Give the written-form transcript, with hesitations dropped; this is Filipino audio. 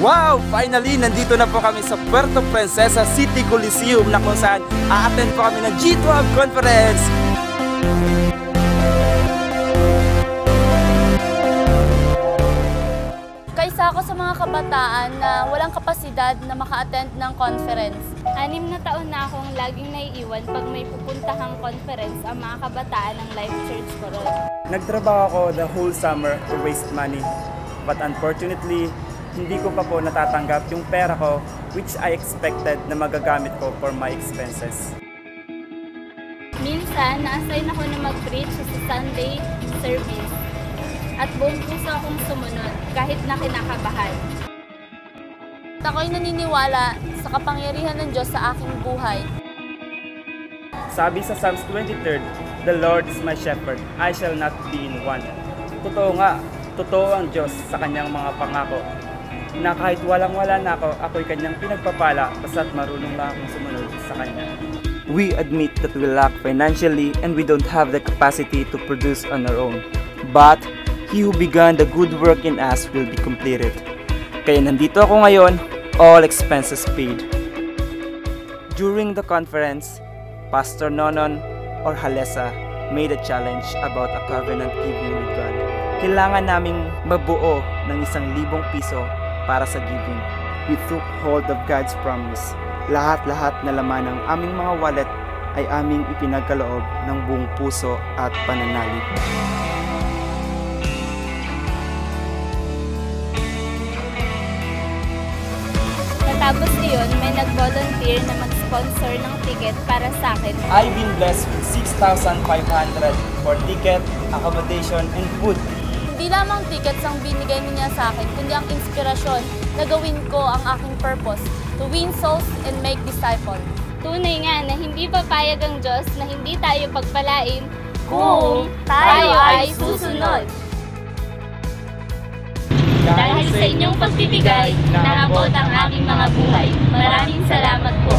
Wow! Finally, nandito na po kami sa Puerto Princesa City Coliseum na kung saan a-attend po kami ng G12 Conference! Kaisa ako sa mga kabataan na walang kapasidad na maka-attend ng conference. 6 na taon na akong laging naiiwan pag may pupuntahang conference ang mga kabataan ng Life Church Coron. Nagtrabaho ako the whole summer to waste money. But unfortunately, hindi ko pa po natatanggap yung pera ko which I expected na magagamit ko for my expenses. Minsan, na-assign ako na mag-preach sa Sunday service at buong puso akong sumunod kahit na kinakabahan. Ako'y naniniwala sa kapangyarihan ng Diyos sa aking buhay. Sabi sa Psalms 23, "The Lord is my shepherd, I shall not be in want." Totoo nga, totoo ang Diyos sa kanyang mga pangako. Na kahit walang-wala na ako, ako'y kanyang pinagpapala basta't marunong lang akong sumunod sa kanya. We admit that we lack financially and we don't have the capacity to produce on our own. But He who began the good work in us will be completed. Kaya nandito ako ngayon, all expenses paid. During the conference, Pastor Nonon or Halesa made a challenge about a covenant giving with God. Kailangan naming mabuo ng 1,000 piso para sa giving. We took hold of God's promise. Lahat-lahat na laman ng aming mga wallet ay aming ipinagkaloob ng buong puso at pananalig. Tapos iyon, may nag-volunteer na mag-sponsor ng ticket para sa akin. I've been blessed with 6,500 for ticket, accommodation, and food. Hindi lamang tickets ang binigay niya sa akin, kundi ang inspirasyon na gawin ko ang aking purpose, to win souls and make disciples. Tunay nga na hindi papayag ang Diyos na hindi tayo pagpalain Kung tayo ay susunod. Dahil sa inyong pagbibigay, naabot ang aming mga buhay. Maraming salamat po.